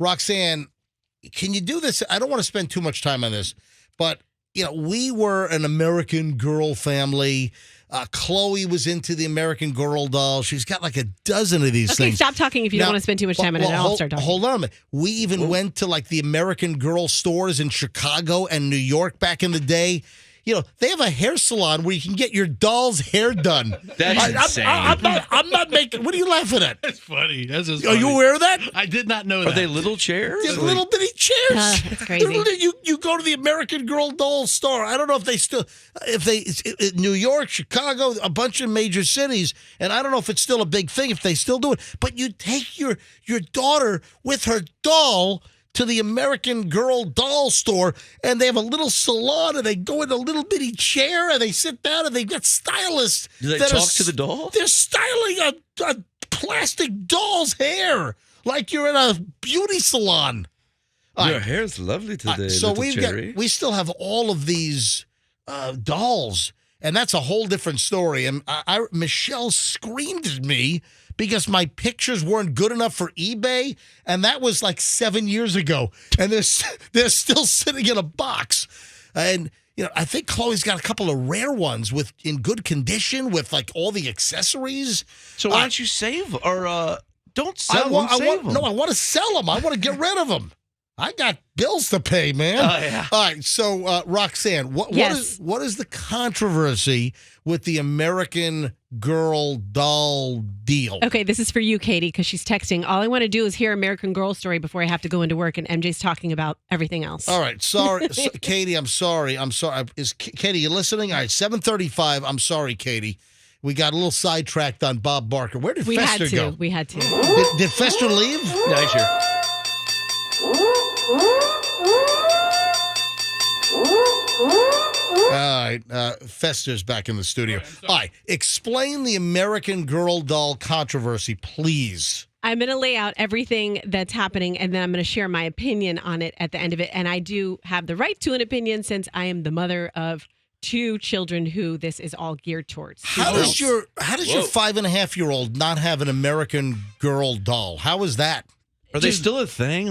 Roxanne, can you do this? I don't want to spend too much time on this, but, we were an American Girl family. Chloe was into the American Girl doll. She's got like a dozen of these things. Okay, stop talking if you don't want to spend too much time on it. I'll start talking. Hold on a minute. We even went to like the American Girl stores in Chicago and New York back in the day. They have a hair salon where you can get your doll's hair done. That's insane. I'm not making. What are you laughing at? That's funny. That's just Are you aware of that? I did not know that. Are they little chairs? They're little bitty chairs. That's crazy. You go to the American Girl doll store. I don't know if they New York, Chicago, a bunch of major cities, and I don't know if it's still a big thing if they still do it. But you take your daughter with her doll to the American Girl doll store, and they have a little salon, and they go in a little bitty chair, and they sit down, and they've got stylists. Do they talk to the doll? They're styling a plastic doll's hair like you're in a beauty salon. Your hair's lovely today, so little we still have all of these dolls, and that's a whole different story. And Michelle screamed at me because my pictures weren't good enough for eBay, and that was like 7 years ago. And they're still sitting in a box. And I think Chloe's got a couple of rare ones in good condition with like all the accessories. So why don't you save or don't sell them? Save them. No, I want to sell them. I want to get rid of them. I got bills to pay, man. Oh, yeah. All right, so Roxanne, what is the controversy with the American Girl doll deal? Okay, this is for you, Katie, because she's texting. All I want to do is hear American Girl story before I have to go into work, and MJ's talking about everything else. All right, sorry, Katie, I'm sorry. Is Katie, you listening? All right, 7:35. I'm sorry, Katie. We got a little sidetracked on Bob Barker. Where did Fester go? We had to. Did Fester leave? No, he's here. All right, Fester's back in the studio. All right, explain the American Girl doll controversy, please. I'm going to lay out everything that's happening, and then I'm going to share my opinion on it at the end of it. And I do have the right to an opinion since I am the mother of 2 children who this is all geared towards. How does your 5.5-year-old not have an American Girl doll? How is that? Are they still a thing?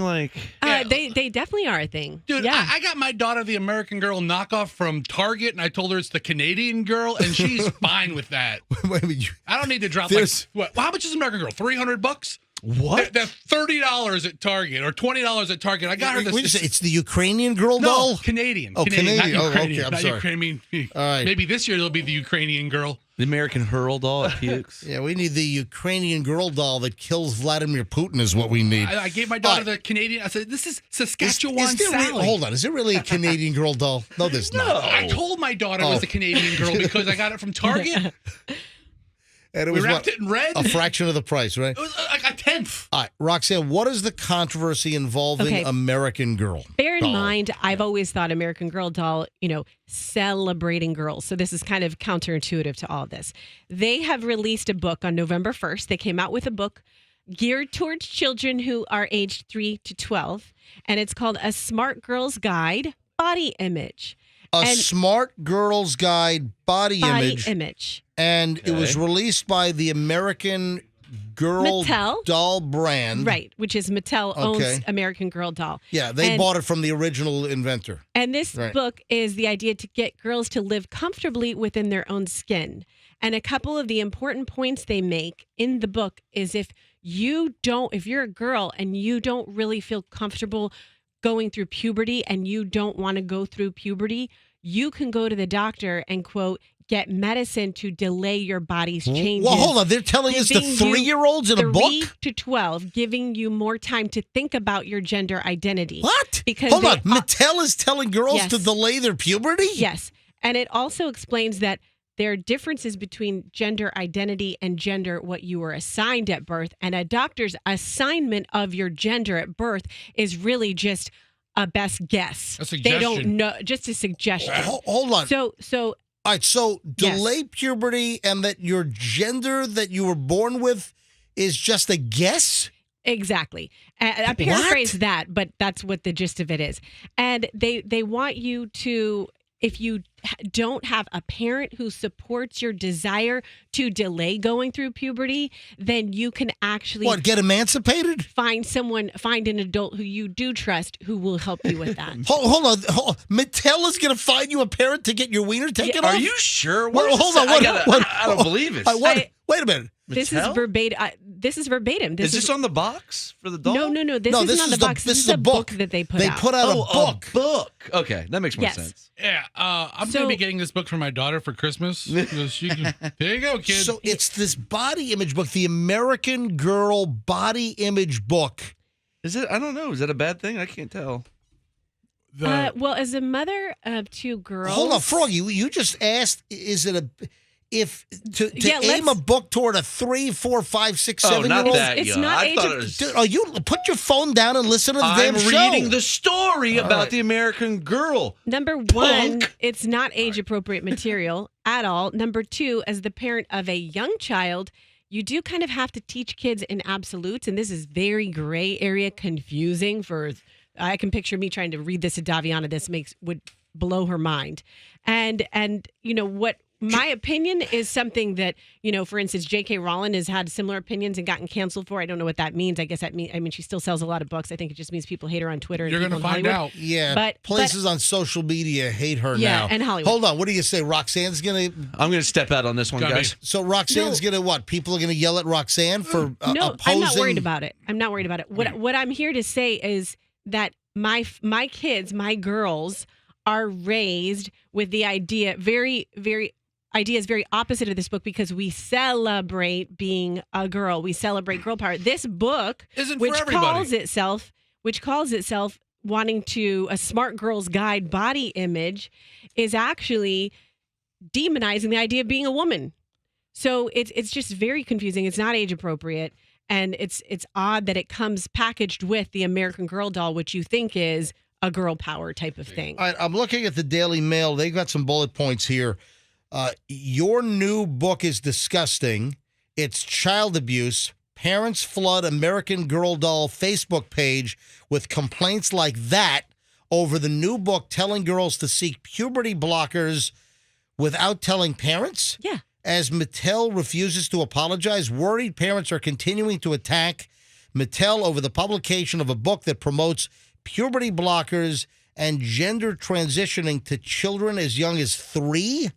They definitely are a thing. Dude, yeah. I got my daughter the American Girl knockoff from Target, and I told her it's the Canadian Girl, and she's fine with that. Wait a minute, I don't need to drop what? How much is American Girl? $300? What? They're $30 at Target or $20 at Target. I got her this. It's the Ukrainian Girl doll? No, Canadian. Oh, Canadian. Not Ukrainian. Okay, I'm not sorry. Ukrainian. All right. Maybe this year it'll be the Ukrainian Girl. The American Hurl doll at Pukes. Yeah, we need the Ukrainian Girl doll that kills Vladimir Putin is what we need. I gave my daughter the Canadian. I said, this is Saskatchewan Sally. Hold on. Is it really a Canadian Girl doll? No, there's not. I told my daughter it was the Canadian Girl because I got it from Target. And it was we wrapped it in red. A fraction of the price, right? It was like a tenth. All right, Roxanne, what is the controversy involving American Girl? Bear in mind, I've always thought American Girl doll, celebrating girls. So this is kind of counterintuitive to all of this. They have released a book on November 1st. They came out with a book geared towards children who are aged 3 to 12. And it's called A Smart Girl's Guide Body Image. A Smart Girl's Guide Body Image. And it was released by the American Girl Mattel doll brand. Right, which is Mattel owns American Girl doll. Yeah, they bought it from the original inventor. And this book is the idea to get girls to live comfortably within their own skin. And a couple of the important points they make in the book is if you're a girl and you don't really feel comfortable going through puberty and you don't want to go through puberty, you can go to the doctor and, quote, get medicine to delay your body's changes. Well, hold on. They're telling us the 3-year-olds in a book? 3 to 12, giving you more time to think about your gender identity. What? Because hold on. Mattel is telling girls to delay their puberty? Yes. And it also explains that there are differences between gender identity and gender, what you were assigned at birth. And a doctor's assignment of your gender at birth is really just a best guess. A suggestion. They don't know, just a suggestion. Hold on. So all right, so delay puberty and that your gender that you were born with is just a guess? Exactly. I paraphrase that, but that's what the gist of it is. And they want you to if you don't have a parent who supports your desire to delay going through puberty, then you can actually Get emancipated? find an adult who you do trust who will help you with that. Hold on. Mattel is going to find you a parent to get your wiener taken off? Are you sure? Well, hold on. I don't believe it. Wait a minute. This is verbatim. Is this on the box for the doll? No. This isn't on the box. This is a book that they put out. They put out a book. A book. Okay, that makes more Yes. sense. Yeah, I'm going to be getting this book for my daughter for Christmas. There you go, kid. So it's this body image book, the American Girl body image book. Is it? I don't know. Is that a bad thing? I can't tell. Well, as a mother of two girls, Hold on, Froggy. You just asked, is it to aim a book toward a 3, 4, 5, 6, 7 not year old? that It's young. not I age thought of- it was. Dude, you put your phone down and listen to the damn I'm show. reading the story about right. the American Girl. Number one, it's not age appropriate material at all. Number two, as the parent of a young child, you do kind of have to teach kids in absolutes, and this is very gray area, confusing for. I can picture me trying to read this to Daviana. This would blow her mind, and what. My opinion is something that, for instance, J.K. Rowling has had similar opinions and gotten canceled for. I don't know what that means. I guess that means, she still sells a lot of books. I think it just means people hate her on Twitter. And You're going to find out. Yeah, But places on social media hate her now. and Hollywood. Hold on, what do you say? Roxanne's going to... I'm going to step out on this one, Gotta guys. So Roxanne's going to what? People are going to yell at Roxanne for No, opposing... I'm not worried about it. What I'm here to say is that my kids, my girls, are raised with the idea is very opposite of this book because we celebrate being a girl. We celebrate girl power. This book, Isn't for which everybody. calls itself wanting to a smart girl's guide body image, is actually demonizing the idea of being a woman. So it's just very confusing. It's not age appropriate, and it's odd that it comes packaged with the American Girl doll, which you think is a girl power type of thing. All right, I'm looking at the Daily Mail. They got some bullet points here. Your new book is disgusting. It's child abuse. Parents flood American Girl doll Facebook page with complaints like that over the new book telling girls to seek puberty blockers without telling parents? Yeah. As Mattel refuses to apologize, worried parents are continuing to attack Mattel over the publication of a book that promotes puberty blockers and gender transitioning to children as young as 3.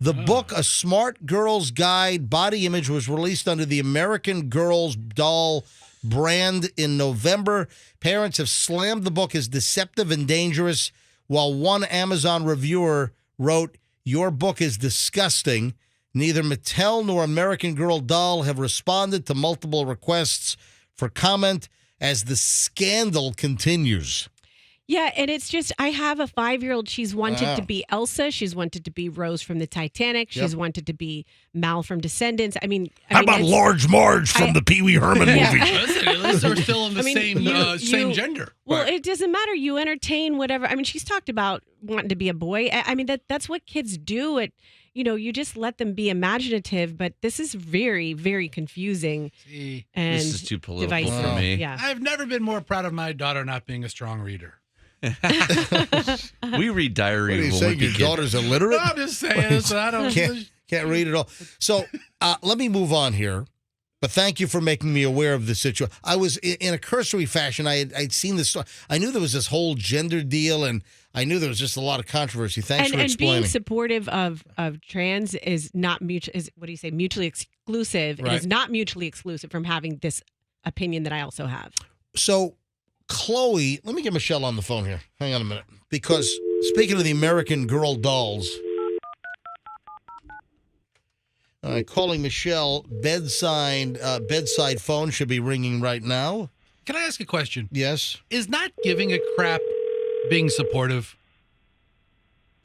The book, A Smart Girl's Guide Body Image, was released under the American Girls doll brand in November. Parents have slammed the book as deceptive and dangerous, while one Amazon reviewer wrote, "Your book is disgusting." Neither Mattel nor American Girl doll have responded to multiple requests for comment as the scandal continues. Yeah, and it's just, I have a 5-year-old. She's wanted to be Elsa. She's wanted to be Rose from the Titanic. She's wanted to be Mal from Descendants. How about Large Marge from the Pee Wee Herman movie? Listen, at least they're still in the same gender. Well, it doesn't matter. You entertain whatever. She's talked about wanting to be a boy. That's what kids do. You just let them be imaginative, but this is very, very confusing. See, and this is too political divisive. for me. Yeah. I've never been more proud of my daughter not being a strong reader. We read diary. What are you when saying? we Your begin. daughter's illiterate? I'm just saying. So I don't. Can't read it all. So let me move on here. But thank you for making me aware of the situation. I was in a cursory fashion. I'd seen this. I knew there was this whole gender deal, and I knew there was just a lot of controversy. Thanks for and explaining. being supportive of trans is not mutual. Is what do you say? Mutually exclusive. Right. It is not mutually exclusive from having this opinion that I also have. So, Chloe, let me get Michelle on the phone here. Hang on a minute, because speaking of the American Girl dolls. All right, calling Michelle. Bedside phone should be ringing right now. Can I ask a question? Yes. Is not giving a crap being supportive?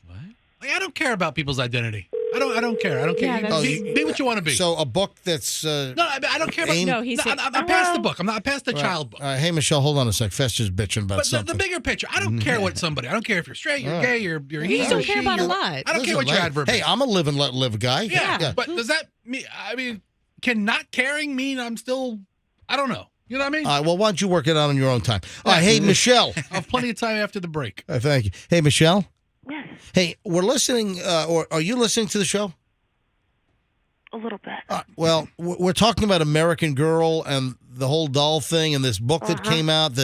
What? I don't care about people's identity. I don't care. I don't care. Yeah, Be what you want to be. So a book that's no, I don't care about. aimed- No, he's saying, I'm past the book. I'm not past the child book. Hey, Michelle, hold on a sec. Fester's bitching about But the something. bigger picture, I don't care what somebody. I don't care if you're straight, you're All gay, you're he, You or don't she. care about a you're- lot. I don't care what your adverb Hey, is. I'm a live and let live guy. Yeah, but does that mean? Can not caring mean I'm still? I don't know. You know what I mean? All right, well, why don't you work it out on your own time? All right, hey, Michelle. I have plenty of time after the break. Thank you. Hey, Michelle. Yes. Hey, we're listening, or are you listening to the show? A little bit. Well, we're talking about American Girl and the whole doll thing and this book that came out.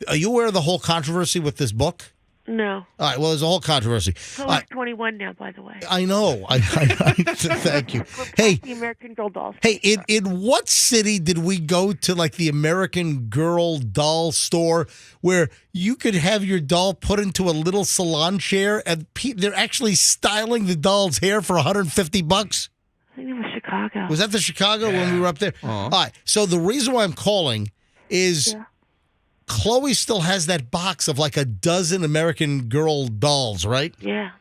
Are you aware of the whole controversy with this book? No. All right, well, there's a whole controversy. So he's 21 now, by the way. I know. I thank you. Hey, The American Girl dolls. hey, in what city did we go to, like the American Girl doll store where you could have your doll put into a little salon chair and they're actually styling the doll's hair for $150? I think it was Chicago. Was that the Chicago when we were up there? All right. So the reason why I'm calling is Chloe still has that box of like a dozen American Girl dolls, right? Yeah.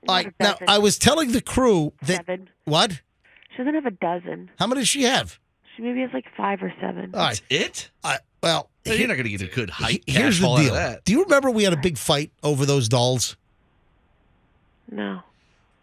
All right. Now, I was telling the crew that... 7. What? She doesn't have a dozen. How many does she have? She maybe has like 5 or 7. All right. It? Well, You're not going to get a good height. here's the cash haul out of deal. that. Do you remember we had a big fight over those dolls? No.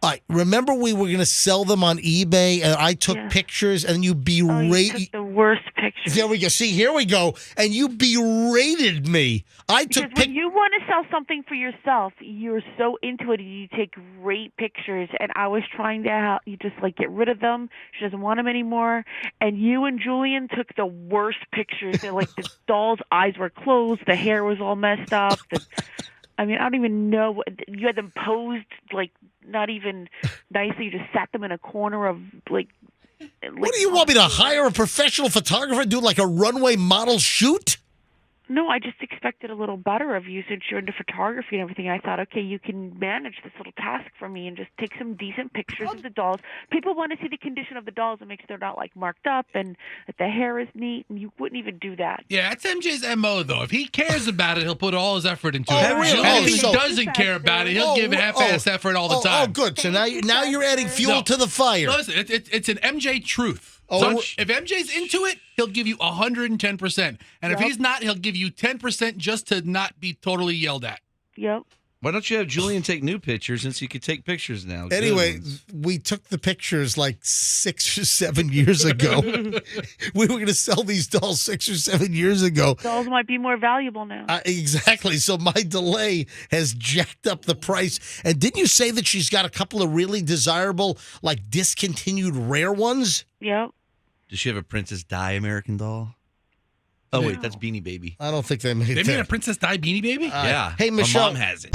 All right. Remember we were going to sell them on eBay and I took pictures and you You berated... took the worst pictures. There we go. See, here we go. And you berated me. I took Because when you want to sell something for yourself, you're so into it and you take great pictures. And I was trying to help you just like get rid of them. She doesn't want them anymore. And you and Julian took the worst pictures. They're like the doll's eyes were closed, the hair was all messed up. I mean, I don't even know. You had them posed like not even nicely. You just sat them in a corner of like. What do you want me to hire a professional photographer to do like a runway model shoot? No, I just expected a little better of you since you're into photography and everything. I thought, okay, you can manage this little task for me and just take some decent pictures of the dolls. People want to see the condition of the dolls and make sure they're not like marked up and that the hair is neat, and you wouldn't even do that. Yeah, that's MJ's MO, though. If he cares about it, he'll put all his effort into Oh, it. really? And if he So- doesn't care about it, he'll give half-ass effort all the time. Oh, good. So now you're adding fuel No. to the fire. Listen, it's an MJ truth. Oh, So we're- if MJ's into it, he'll give you 110%. And if he's not, he'll give you 10% just to not be totally yelled at. Yep. Why don't you have Julian take new pictures since you could take pictures now? Good Anyway, ones. we took the pictures like 6 or 7 years ago. We were going to sell these dolls 6 or 7 years ago. Dolls might be more valuable now. Exactly. So my delay has jacked up the price. And didn't you say that she's got a couple of really desirable, like discontinued rare ones? Yep. Does she have a Princess Di American doll? Oh, wait, that's Beanie Baby. I don't think they made They that. made a Princess Di Beanie Baby? Yeah. Hey, My Michelle. mom has it.